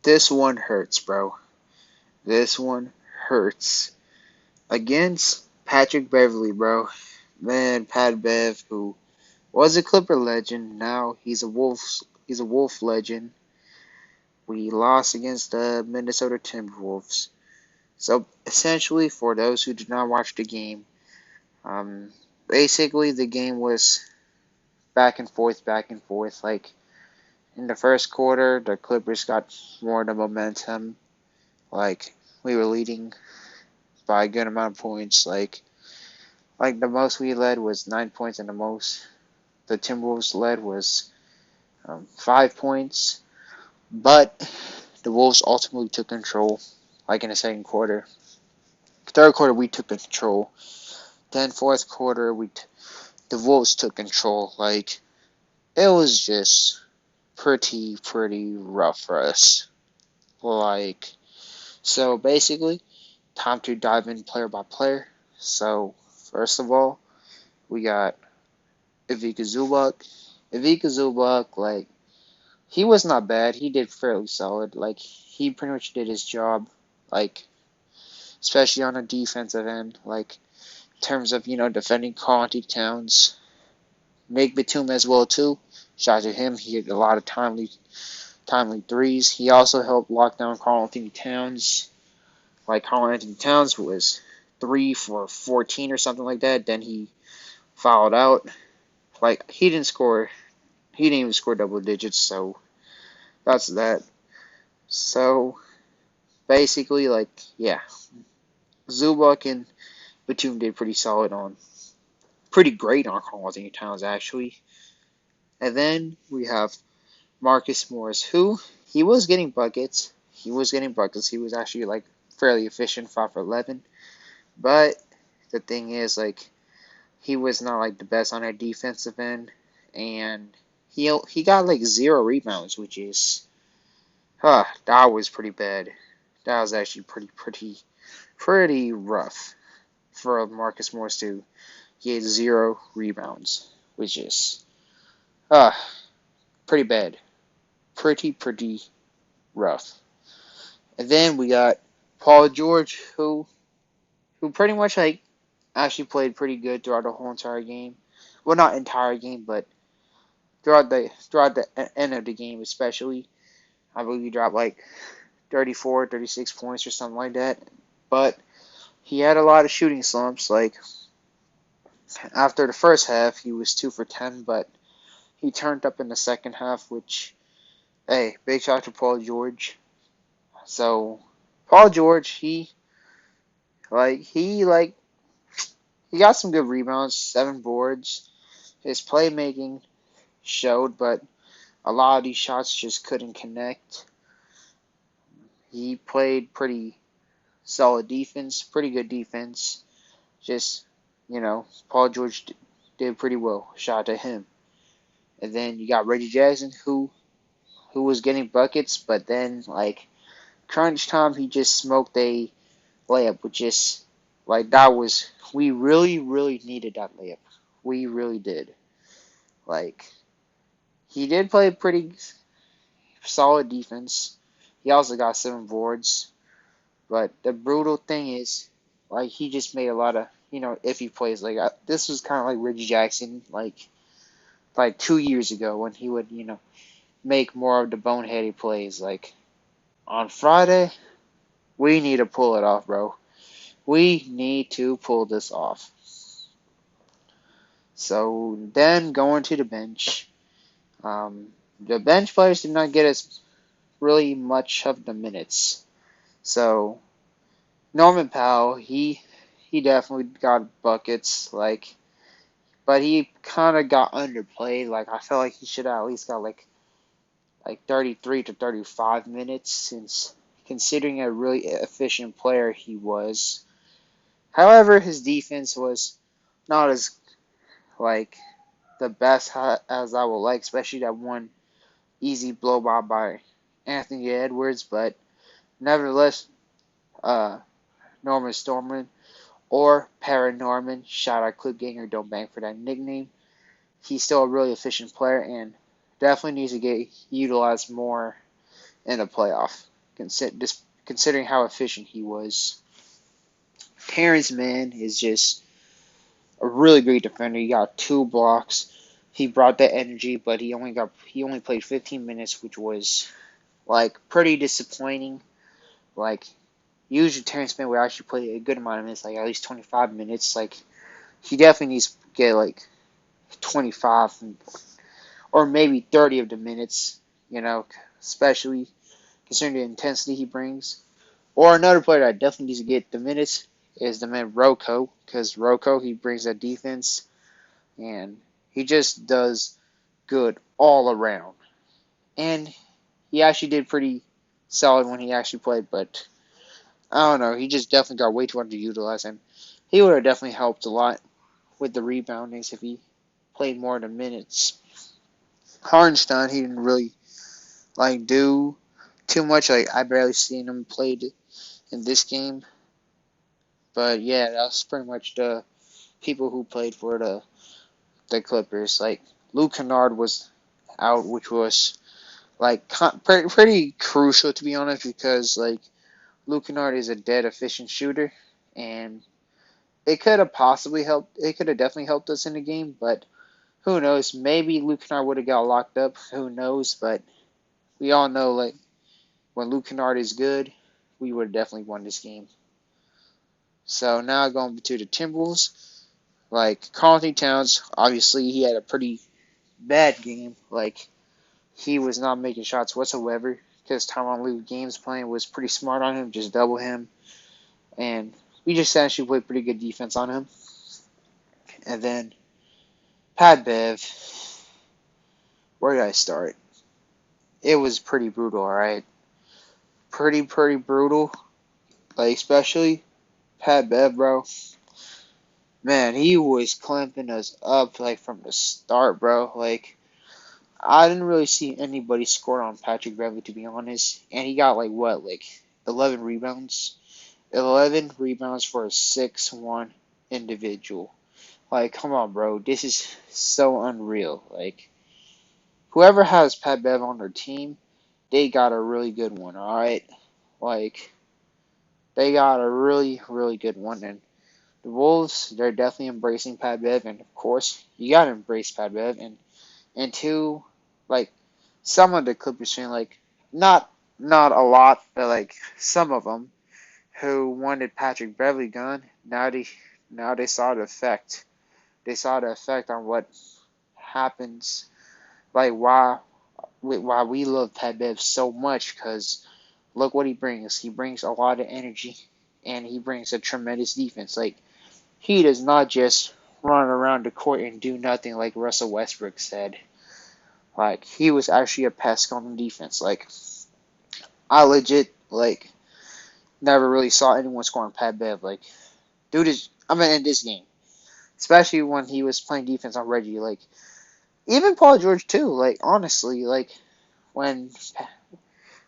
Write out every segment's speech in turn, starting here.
This one hurts, bro. This one hurts. Against Patrick Beverly, bro. Man, Pat Bev, who was a Clipper legend, now he's a Wolf legend. We lost against the Minnesota Timberwolves. So essentially, for those who did not watch the game, um, basically the game was back and forth, back and forth. Like in the first quarter, the Clippers got more of the momentum. Like we were leading by a good amount of points. Like the most we led was 9 points, and the most the Timberwolves led was 5 points. But the Wolves ultimately took control. Like in the second quarter, third quarter we took control. Then fourth quarter the Wolves took control. Like it was just pretty rough for us. Like so basically, time to dive in player by player. So first of all, we got Ivica Zubac. Ivica Zubac, like he was not bad. He did fairly solid. Like he pretty much did his job. Like especially on the defensive end. Like in terms of defending Karl-Anthony Towns, Nick Batum as well too. Shout out to him. He had a lot of timely threes. He also helped lock down Karl-Anthony Towns. Like Karl-Anthony Towns was 3 for 14 or something like that. Then he fouled out. Like he didn't score. He didn't even score double digits. So that's that. So basically, like yeah, Zubac and Batum did pretty great on Karl-Anthony Towns actually. And then we have Marcus Morris, who he was getting buckets. He was getting buckets. He was actually like fairly efficient, 5 for 11. But the thing is, like, he was not like the best on our defensive end, and he got like 0 rebounds, which is, that was pretty bad. That was actually pretty rough for Marcus Morris to get 0 rebounds, which is, uh, pretty bad, pretty rough. And then we got Paul George, who pretty much like actually played pretty good throughout the whole entire game. Well, not entire game, but throughout the end of the game, especially. I believe he dropped like 34, 36 points or something like that. But he had a lot of shooting slumps. Like after the first half, he was 2 for 10, but he turned up in the second half. Which, hey, big shout out to Paul George. So Paul George, he he got some good rebounds, 7 boards. His playmaking showed, but a lot of these shots just couldn't connect. He played pretty solid defense, pretty good defense. Just, Paul George did pretty well. Shout out to him. And then you got Reggie Jackson, who was getting buckets, but then like crunch time, he just smoked a layup, which is like that was we really needed that layup. We really did. Like he did play pretty solid defense. He also got 7 boards. But the brutal thing is, like, he just made a lot of, iffy plays. Like, this was kind of like Reggie Jackson, like 2 years ago when he would, make more of the boneheaded plays. Like, on Friday, we need to pull it off, bro. We need to pull this off. So then going to the bench, the bench players did not get us really much of the minutes. So Norman Powell, he definitely got buckets, but he kind of got underplayed. Like I felt like he should have at least got like 33 to 35 minutes, since considering a really efficient player he was. However, his defense was not as like the best as I would like, especially that one easy blow by Anthony Edwards. But nevertheless, uh, Norman Storman or Paranorman. Shout out Clip Ganger, don't bang for that nickname. He's still a really efficient player and definitely needs to get utilized more in the playoff. considering how efficient he was. Terrence Mann is just a really great defender. He got 2 blocks. He brought that energy, but he only played 15 minutes, which was like pretty disappointing. Like usually Terrence Mann would actually play a good amount of minutes, like at least 25 minutes. Like he definitely needs to get like 25 or maybe 30 of the minutes, especially considering the intensity he brings. Or another player that definitely needs to get the minutes is the man Rocco, because Rocco, he brings that defense, and he just does good all around. And he actually did pretty solid when he actually played, but I don't know, he just definitely got way too underutilized, and he would have definitely helped a lot with the reboundings if he played more of the minutes. Hartenstein, he didn't really do too much. Like I barely seen him played in this game. But yeah, that's pretty much the people who played for the Clippers. Like Luke Kennard was out, which was like pretty crucial to be honest, because like Luke Kennard is a dead efficient shooter, and it could have possibly helped. It could have definitely helped us in the game, but who knows? Maybe Luke Kennard would have got locked up. Who knows? But we all know like when Luke Kennard is good, we would have definitely won this game. So now going to the Timberwolves. Like Carlton Towns, obviously he had a pretty bad game. Like he was not making shots whatsoever because Tyronn Lue games playing was pretty smart on him, just double him, and we just actually played pretty good defense on him. And then Pat Bev, where did I start? It was pretty brutal, alright? Pretty brutal. Like especially Pat Bev, bro. Man, he was clamping us up like from the start, bro. Like I didn't really see anybody score on Patrick Beverley, to be honest. And he got like what, like 11 rebounds? 11 rebounds for a 6'1" individual. Like, come on, bro. This is so unreal. Like, whoever has Pat Bev on their team, they got a really good one, alright? Like, they got a really good one. And the Wolves, they're definitely embracing Pat Bev. And, of course, you got to embrace Pat Bev. And two, like, some of the Clippers fan, like, not a lot, but, like, some of them who wanted Patrick Beverley gone, now they saw the effect. They saw the effect on what happens, like, why we love Pat Bev so much, because look what he brings. He brings a lot of energy, and he brings a tremendous defense. Like, he does not just run around the court and do nothing like Russell Westbrook said. Like, he was actually a pest on the defense. Like, I legit, like, never really saw anyone score on Pat Bev. Like, dude is, I mean, in this game. Especially when he was playing defense on Reggie. Like, even Paul George, too. Like, honestly, like, when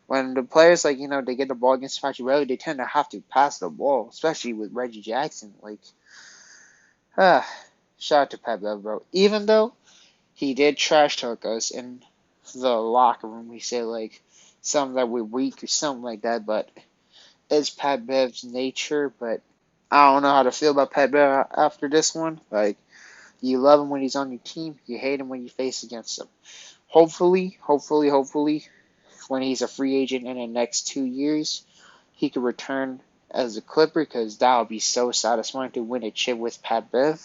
the players, like, they get the ball against Patrick Beverley, they tend to have to pass the ball, especially with Reggie Jackson. Like, shout out to Pat Bev, bro. Even though he did trash talk us in the locker room, he said, like, something that we're weak or something like that, but it's Pat Bev's nature, but I don't know how to feel about Pat Bev after this one. Like, you love him when he's on your team, you hate him when you face against him. Hopefully, when he's a free agent in the next 2 years, he could return as a Clipper, because that would be so satisfying to win a chip with Pat Bev.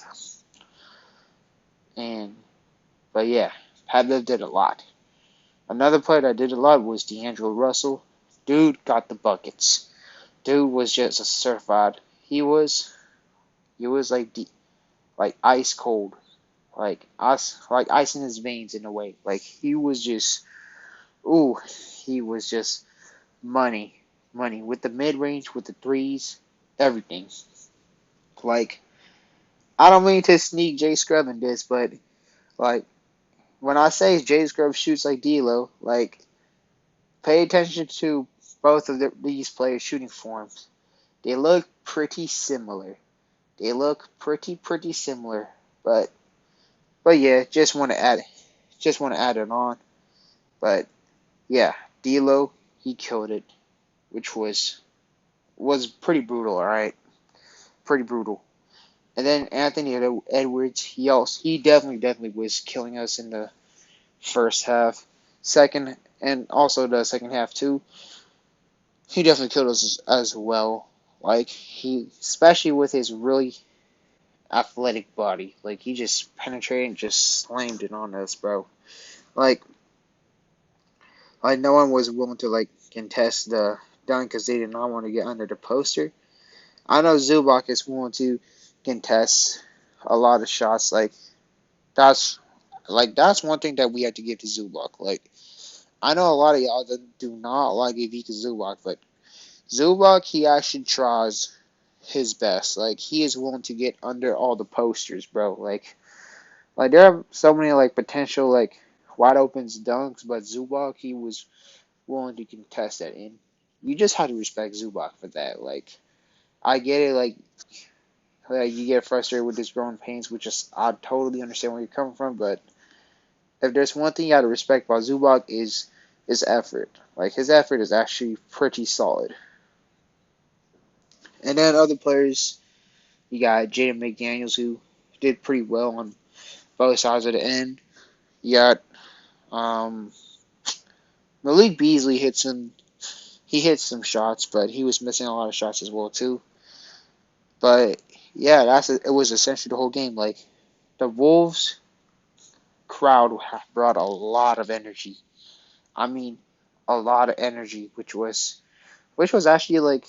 But yeah, Pat Bev did a lot. Another player that did a lot was D'Angelo Russell. Dude got the buckets. Dude was just a certified. He was like ice cold, like ice in his veins in a way. Like he was just, he was just money with the mid range, with the threes, everything. Like I don't mean to sneak Jay Scrub in this, but like when I say Jay Scrub shoots like D'Lo, like pay attention to both of these players' shooting forms. They look pretty similar. Pretty similar. But yeah, just want to add it on. But yeah, D'Lo, he killed it. which was pretty brutal. All right, pretty brutal. And then Anthony Edwards, he definitely was killing us in the first half, second, and also the second half too. He definitely killed us as well. Like he, especially with his really athletic body, like he just penetrated and just slammed it on us, bro. Like, no one was willing to like contest the dunk because they did not want to get under the poster. I know Zubac is willing to contest a lot of shots. That's that's one thing that we have to give to Zubac. Like I know a lot of y'all that do not like Ivica Zubac, but Zubac he actually tries his best. Like he is willing to get under all the posters, bro. Like there are so many like potential like wide open dunks, but Zubac he was willing to contest that, and you just have to respect Zubac for that. Like I get it, like you get frustrated with his growing pains, which is I totally understand where you're coming from, but if there's one thing you got to respect about Zubac is his effort. Like his effort is actually pretty solid. And then other players, you got Jaden McDaniels who did pretty well on both sides of the end. You got um, Malik Beasley hit some. He hit some shots, but he was missing a lot of shots as well too. But yeah, it was essentially the whole game. Like the Wolves crowd brought a lot of energy. I mean, a lot of energy, which was actually like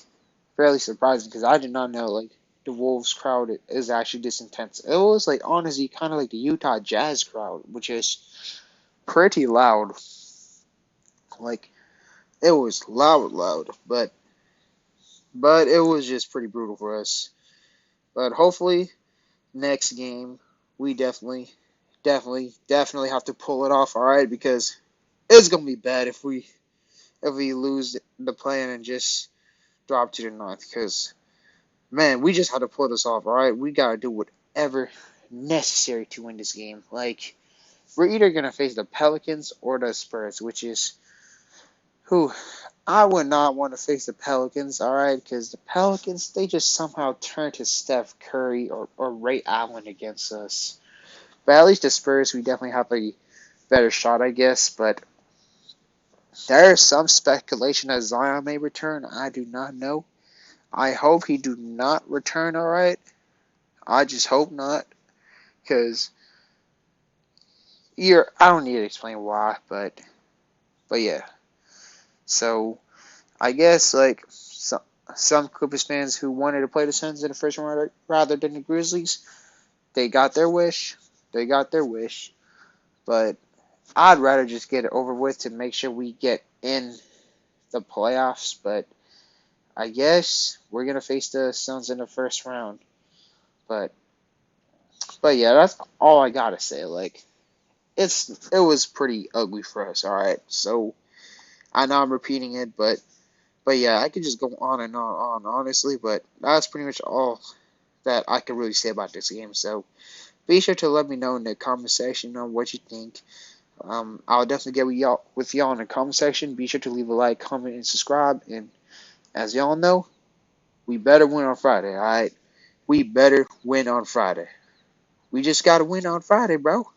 fairly surprising because I did not know like the Wolves crowd is actually this intense. It was like honestly kind of like the Utah Jazz crowd, which is pretty loud. Like it was loud, but it was just pretty brutal for us. But hopefully next game we definitely have to pull it off. All right, because it's gonna be bad if we lose the plan and just drop to the ninth. Because man, we just had to pull this off. All right, we gotta do whatever necessary to win this game. Like we're either gonna face the Pelicans or the Spurs, which is who I would not want to face the Pelicans. All right, because the Pelicans they just somehow turn to Steph Curry or Ray Allen against us. But at least the Spurs, we definitely have a better shot, I guess. But there is some speculation that Zion may return. I do not know. I hope he do not return. All right. I just hope not, because I don't need to explain why, but yeah. So I guess like some Clippers fans who wanted to play the Suns in the first round rather than the Grizzlies, they got their wish. They got their wish. But I'd rather just get it over with to make sure we get in the playoffs. But I guess we're gonna face the Suns in the first round. But yeah, that's all I gotta say. Like it was pretty ugly for us. All right, so I know I'm repeating it, but yeah, I could just go on and on honestly. But that's pretty much all that I can really say about this game. So be sure to let me know in the comment section on what you think. I'll definitely get with y'all in the comment section. Be sure to leave a like, comment, and subscribe. And as y'all know, we better win on Friday. All right, we better win on Friday. We just gotta win on Friday, bro.